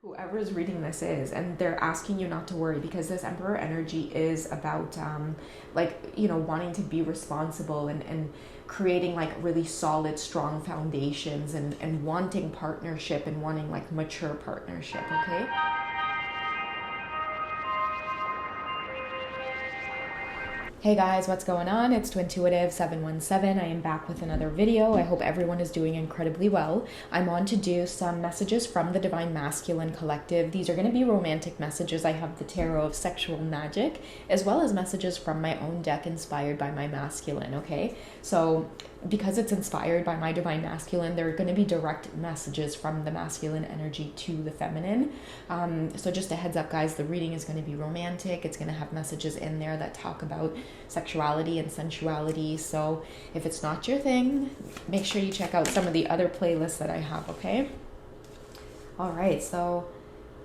whoever is reading this is, and they're asking you not to worry, because this emperor energy is about wanting to be responsible and creating like really solid, strong foundations, and wanting partnership and wanting like mature partnership. Okay. Hey guys, what's going on? It's Twintuitive 717. I am back with another video. I hope everyone is doing incredibly well. I'm on to do some messages from the Divine Masculine Collective. These are going to be romantic messages. I have the Tarot of Sexual Magic, as well as messages from my own deck inspired by my masculine, okay? So because it's inspired by my Divine Masculine, there are going to be direct messages from the masculine energy to the feminine. So just a heads up, guys, the reading is going to be romantic. It's going to have messages in there that talk about sexuality and sensuality. So if it's not your thing, make sure you check out some of the other playlists that I have, okay? All right, so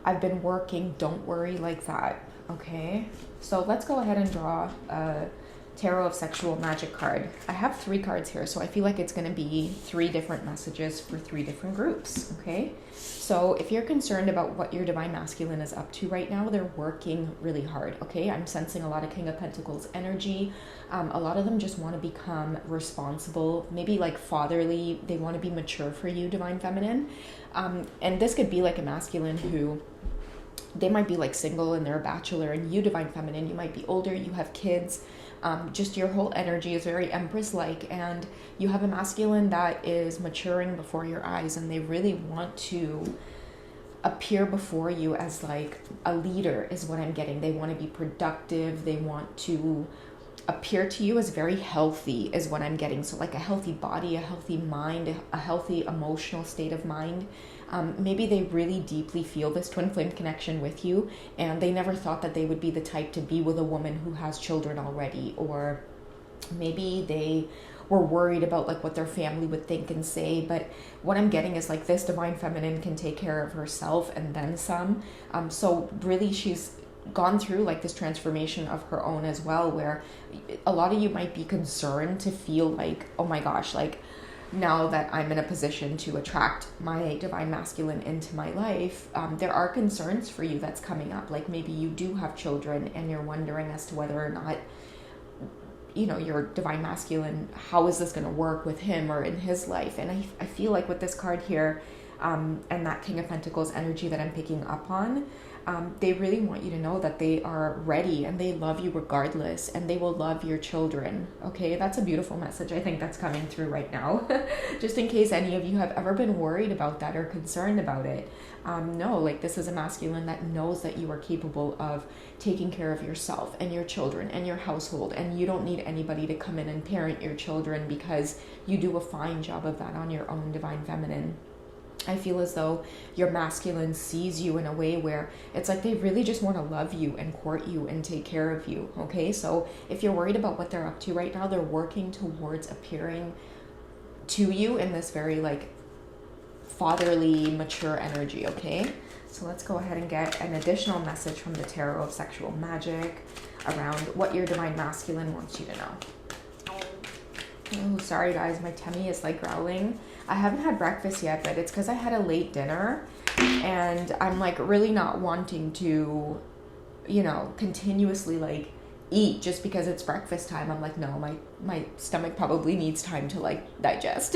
I've been working, don't worry like that, okay? So let's go ahead and draw a Tarot of Sexual Magic card. I have 3 cards here, so I feel like it's going to be 3 different messages for 3 different groups, okay? So if you're concerned about what your Divine Masculine is up to right now, they're working really hard, okay? I'm sensing a lot of King of Pentacles energy. A lot of them just want to become responsible, maybe like fatherly. They want to be mature for you, Divine Feminine. And this could be like a masculine who, they might be like single and they're a bachelor, and you, Divine Feminine, you might be older, you have kids. Just your whole energy is very Empress-like, and you have a masculine that is maturing before your eyes, and they really want to appear before you as like a leader is what I'm getting. They want to be productive. They want to appear to you as very healthy is what I'm getting. So like a healthy body, a healthy mind, a healthy emotional state of mind. Maybe they really deeply feel this twin flame connection with you, and they never thought that they would be the type to be with a woman who has children already, or maybe they were worried about like what their family would think and say. But what I'm getting is like this Divine Feminine can take care of herself and then some. So really she's gone through like this transformation of her own as well, where a lot of you might be concerned to feel like, oh my gosh, like now that I'm in a position to attract my Divine Masculine into my life, there are concerns for you that's coming up. Like maybe you do have children and you're wondering as to whether or not, you know, your Divine Masculine, how is this going to work with him or in his life? And I feel like with this card here, and that King of Pentacles energy that I'm picking up on, they really want you to know that they are ready and they love you regardless, and they will love your children, okay? That's a beautiful message. I think that's coming through right now. Just in case any of you have ever been worried about that or concerned about it. No, like this is a masculine that knows that you are capable of taking care of yourself and your children and your household, and you don't need anybody to come in and parent your children, because you do a fine job of that on your own, Divine Feminine. I feel as though your masculine sees you in a way where it's like they really just want to love you and court you and take care of you, okay? So if you're worried about what they're up to right now, they're working towards appearing to you in this very like fatherly, mature energy, okay? So let's go ahead and get an additional message from the Tarot of Sexual Magic around what your Divine Masculine wants you to know. Oh, sorry guys, my tummy is like growling. I haven't had breakfast yet, but it's because I had a late dinner and I'm like really not wanting to, you know, continuously like eat just because it's breakfast time. I'm like, no, my stomach probably needs time to like digest.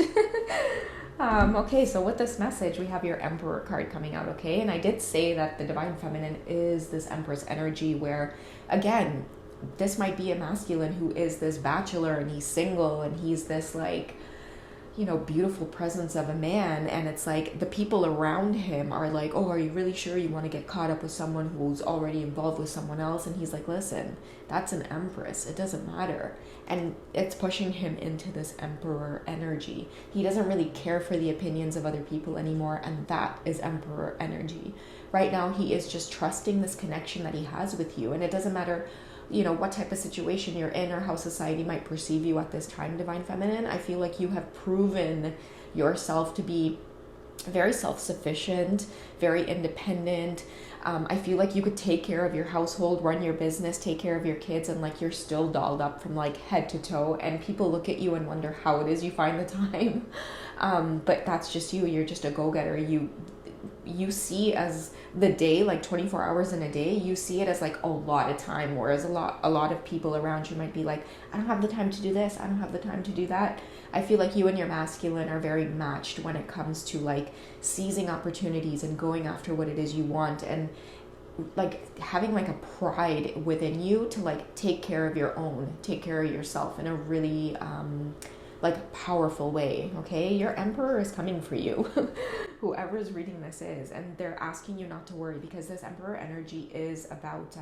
Okay, so with this message, we have your Emperor card coming out, okay? And I did say that the Divine Feminine is this Empress energy where, again, this might be a masculine who is this bachelor and he's single and he's this like, you know, beautiful presence of a man, and it's like the people around him are like, oh, are you really sure you want to get caught up with someone who's already involved with someone else? And he's like, listen, that's an Empress, it doesn't matter. And it's pushing him into this Emperor energy. He doesn't really care for the opinions of other people anymore, and that is Emperor energy. Right now he is just trusting this connection that he has with you, and it doesn't matter, you know, what type of situation you're in or how society might perceive you at this time, Divine Feminine. I feel like you have proven yourself to be very self-sufficient, very independent. I feel like you could take care of your household, run your business, take care of your kids, and like you're still dolled up from like head to toe, and people look at you and wonder how it is you find the time. But that's just you. You're just a go-getter. you see as the day, like 24 hours in a day, you see it as like a lot of time, whereas a lot of people around you might be like, I don't have the time to do this, I don't have the time to do that. I feel like you and your masculine are very matched when it comes to like seizing opportunities and going after what it is you want, and like having like a pride within you to like take care of yourself in a really like powerful way. Okay, your emperor is coming for you. Whoever is reading this is, and they're asking you not to worry, because this emperor energy is about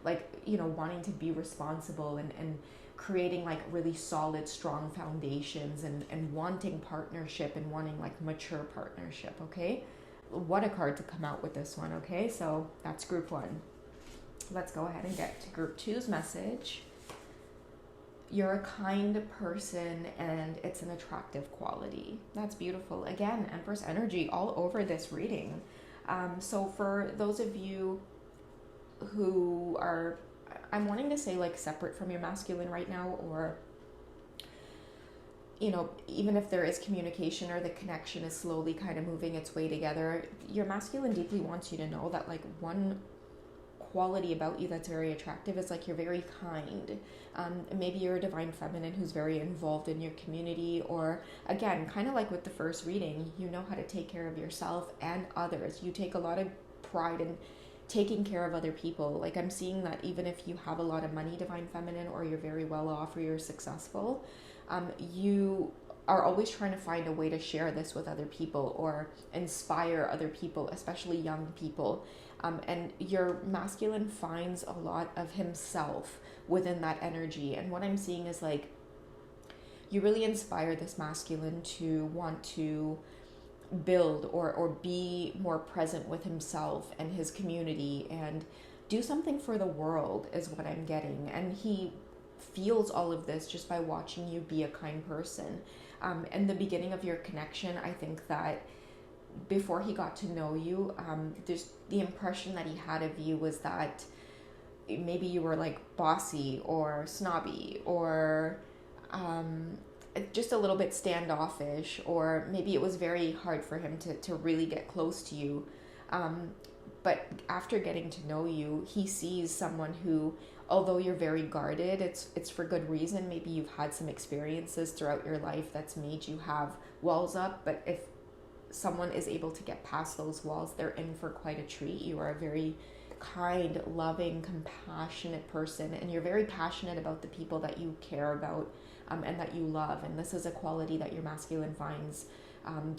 like, you know, wanting to be responsible and creating like really solid, strong foundations, and wanting partnership and wanting like mature partnership. Okay, what a card to come out with this one. Okay, so that's group one. Let's go ahead and get to group two's message. You're a kind person and it's an attractive quality. That's beautiful. Again, Empress energy all over this reading. So for those of you who are, I'm wanting to say like separate from your masculine right now, or, you know, even if there is communication or the connection is slowly kind of moving its way together, your masculine deeply wants you to know that like one quality about you that's very attractive is like you're very kind. Maybe you're a divine feminine who's very involved in your community, or again, kind of like with the first reading, you know how to take care of yourself and others. You take a lot of pride in taking care of other people. Like I'm seeing that even if you have a lot of money, divine feminine, or you're very well off or you're successful, you are always trying to find a way to share this with other people or inspire other people, especially young people. And your masculine finds a lot of himself within that energy. And what I'm seeing is like, you really inspire this masculine to want to build or be more present with himself and his community and do something for the world is what I'm getting. And he feels all of this just by watching you be a kind person. In the beginning of your connection, I think that before he got to know you, there's the impression that he had of you was that maybe you were like bossy or snobby, or just a little bit standoffish, or maybe it was very hard for him to really get close to you. But after getting to know you, he sees someone who, although you're very guarded, it's for good reason. Maybe you've had some experiences throughout your life that's made you have walls up, but if someone is able to get past those walls, they're in for quite a treat. You are a very kind, loving, compassionate person, and you're very passionate about the people that you care about, and that you love. And this is a quality that your masculine finds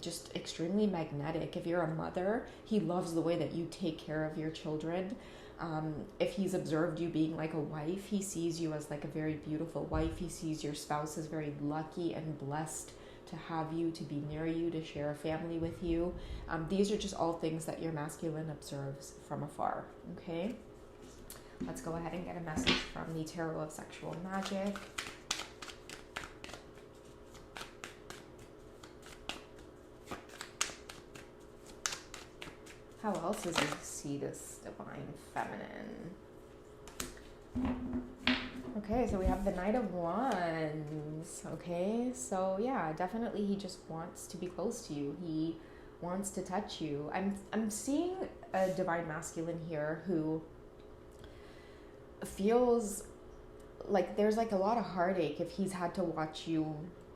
just extremely magnetic. If you're a mother, he loves the way that you take care of your children. If he's observed you being like a wife, he sees you as like a very beautiful wife. He sees your spouse as very lucky and blessed to have you, to be near you, to share a family with you. These are just all things that your masculine observes from afar. Okay, let's go ahead and get a message from the Tarot of Sexual Magic. How else does he see this divine feminine? Okay, so we have the Knight of Wands. Okay, so yeah, definitely he just wants to be close to you. He wants to touch you. I'm seeing a divine masculine here who feels like there's like a lot of heartache if he's had to watch you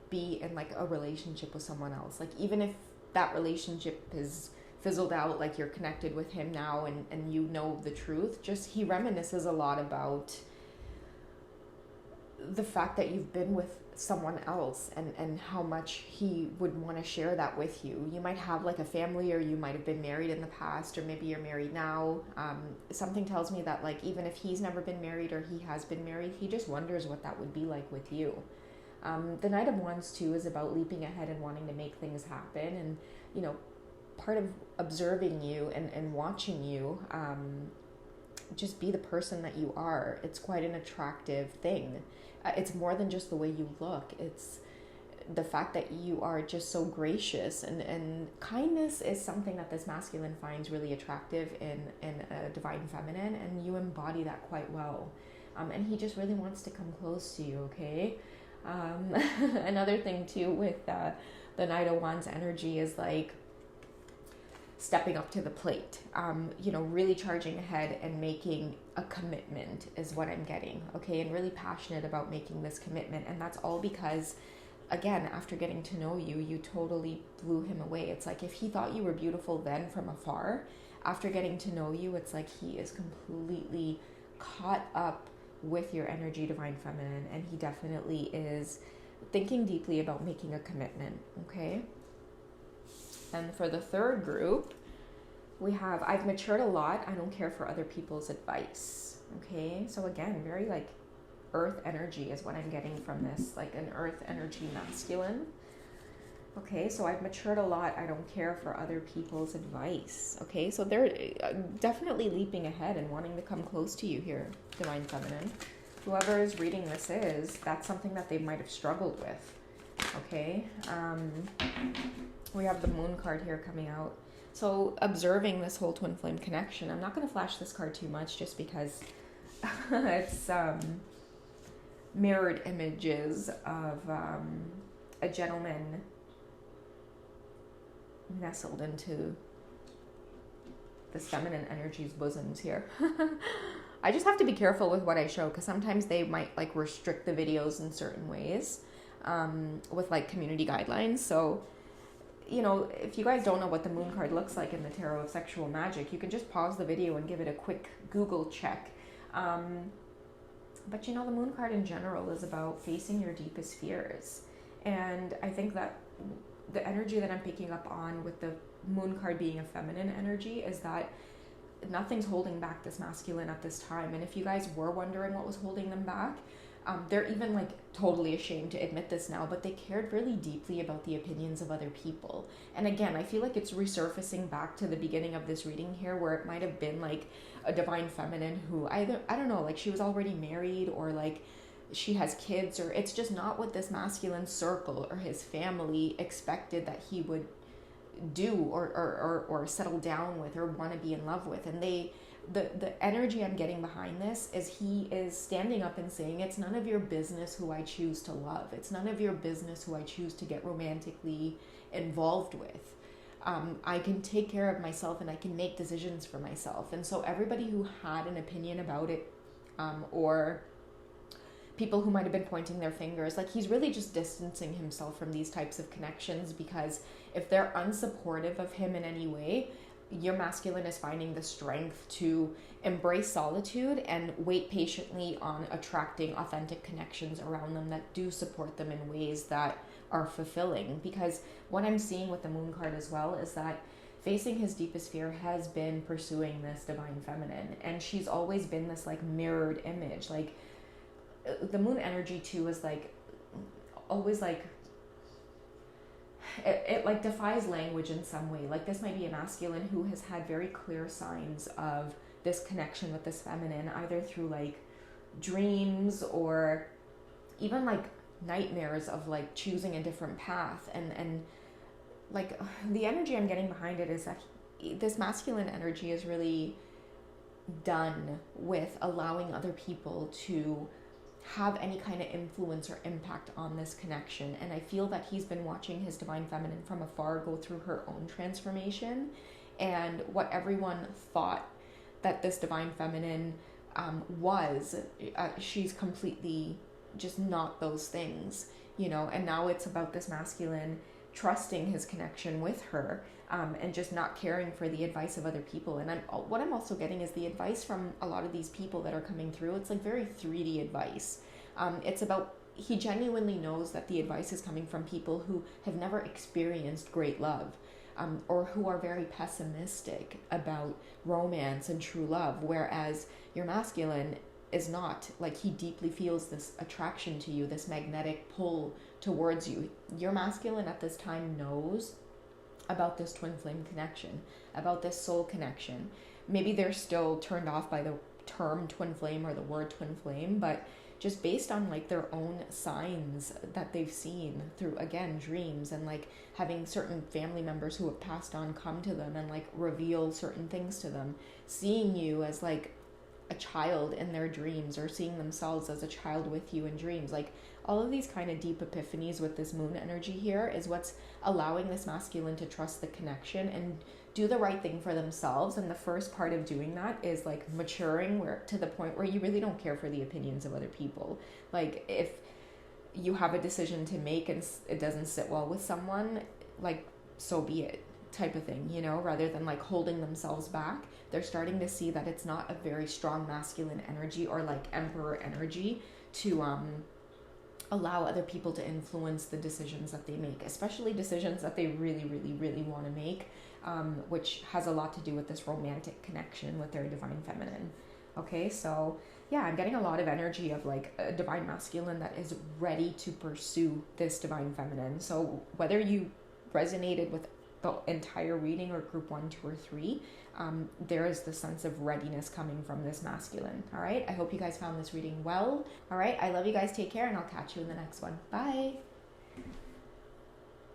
be in like a relationship with someone else. Like even if that relationship is fizzled out, like you're connected with him now and you know the truth, just he reminisces a lot about the fact that you've been with someone else and how much he would want to share that with you. You might have like a family, or you might have been married in the past, or maybe you're married now. Something tells me that like even if he's never been married or he has been married, he just wonders what that would be like with you. The Knight of Wands too is about leaping ahead and wanting to make things happen, and you know, part of observing you and watching you just be the person that you are. It's quite an attractive thing. It's more than just the way you look. It's the fact that you are just so gracious, and kindness is something that this masculine finds really attractive in a divine feminine, and you embody that quite well. And he just really wants to come close to you, okay? Another thing too with the Knight of Wands energy is like, stepping up to the plate, you know, really charging ahead and making a commitment is what I'm getting, okay? And really passionate about making this commitment. And that's all because, again, after getting to know you, you totally blew him away. It's like if he thought you were beautiful then from afar, after getting to know you, it's like he is completely caught up with your energy, divine feminine, and he definitely is thinking deeply about making a commitment, okay? And for the third group, we have, I've matured a lot. I don't care for other people's advice. Okay. So again, very like earth energy is what I'm getting from this, like an earth energy masculine. Okay. So I've matured a lot. I don't care for other people's advice. Okay. So they're definitely leaping ahead and wanting to come close to you here, divine feminine. Whoever is reading this that's something that they might have struggled with. Okay. We have the moon card here coming out. So observing this whole twin flame connection, I'm not going to flash this card too much just because it's mirrored images of a gentleman nestled into this feminine energy's bosoms here. I just have to be careful with what I show because sometimes they might like restrict the videos in certain ways with like community guidelines. So, you know, if you guys don't know what the moon card looks like in the Tarot of Sexual Magic, you can just pause the video and give it a quick Google check. But you know, the moon card in general is about facing your deepest fears. And I think that the energy that I'm picking up on with the moon card being a feminine energy is that nothing's holding back this masculine at this time. And if you guys were wondering what was holding them back, they're even like totally ashamed to admit this now, but they cared really deeply about the opinions of other people. And again, I feel like it's resurfacing back to the beginning of this reading here, where it might have been like a divine feminine who I don't know, like she was already married or like she has kids, or it's just not what this masculine circle or his family expected that he would do or settle down with or want to be in love with. And the energy I'm getting behind this is he is standing up and saying, it's none of your business who I choose to love. It's none of your business who I choose to get romantically involved with. I can take care of myself and I can make decisions for myself. And so everybody who had an opinion about it, or people who might have been pointing their fingers, like he's really just distancing himself from these types of connections, because if they're unsupportive of him in any way, your masculine is finding the strength to embrace solitude and wait patiently on attracting authentic connections around them that do support them in ways that are fulfilling. Because what I'm seeing with the moon card as well is that facing his deepest fear has been pursuing this divine feminine, and she's always been this like mirrored image. Like the moon energy too is like always like it like defies language in some way. Like this might be a masculine who has had very clear signs of this connection with this feminine, either through like dreams or even like nightmares of like choosing a different path. And like the energy I'm getting behind it is that this masculine energy is really done with allowing other people to have any kind of influence or impact on this connection. And I feel that he's been watching his divine feminine from afar go through her own transformation, and what everyone thought that this divine feminine was, she's completely just not those things, you know. And now it's about this masculine trusting his connection with her, and just not caring for the advice of other people. And what I'm also getting is the advice from a lot of these people that are coming through. It's like very 3D advice. It's about, he genuinely knows that the advice is coming from people who have never experienced great love, or who are very pessimistic about romance and true love, whereas your masculine is not. Like, he deeply feels this attraction to you, this magnetic pull towards you. Your masculine at this time knows about this twin flame connection, about this soul connection. Maybe they're still turned off by the term twin flame or the word twin flame, but just based on like their own signs that they've seen through, again, dreams, and like having certain family members who have passed on come to them and like reveal certain things to them, seeing you as like a child in their dreams, or seeing themselves as a child with you in dreams. Like all of these kind of deep epiphanies with this moon energy here is what's allowing this masculine to trust the connection and do the right thing for themselves. And the first part of doing that is like maturing where to the point where you really don't care for the opinions of other people. Like if you have a decision to make and it doesn't sit well with someone, like so be it, type of thing, you know, rather than like holding themselves back. They're starting to see that it's not a very strong masculine energy or like emperor energy to allow other people to influence the decisions that they make, especially decisions that they really, really, really want to make, which has a lot to do with this romantic connection with their divine feminine. Okay, so yeah, I'm getting a lot of energy of like a divine masculine that is ready to pursue this divine feminine. So whether you resonated with the entire reading or group 1, 2, or 3, there is the sense of readiness coming from this masculine. All right, I hope you guys found this reading well. All right, I love you guys. Take care, and I'll catch you in the next one. Bye.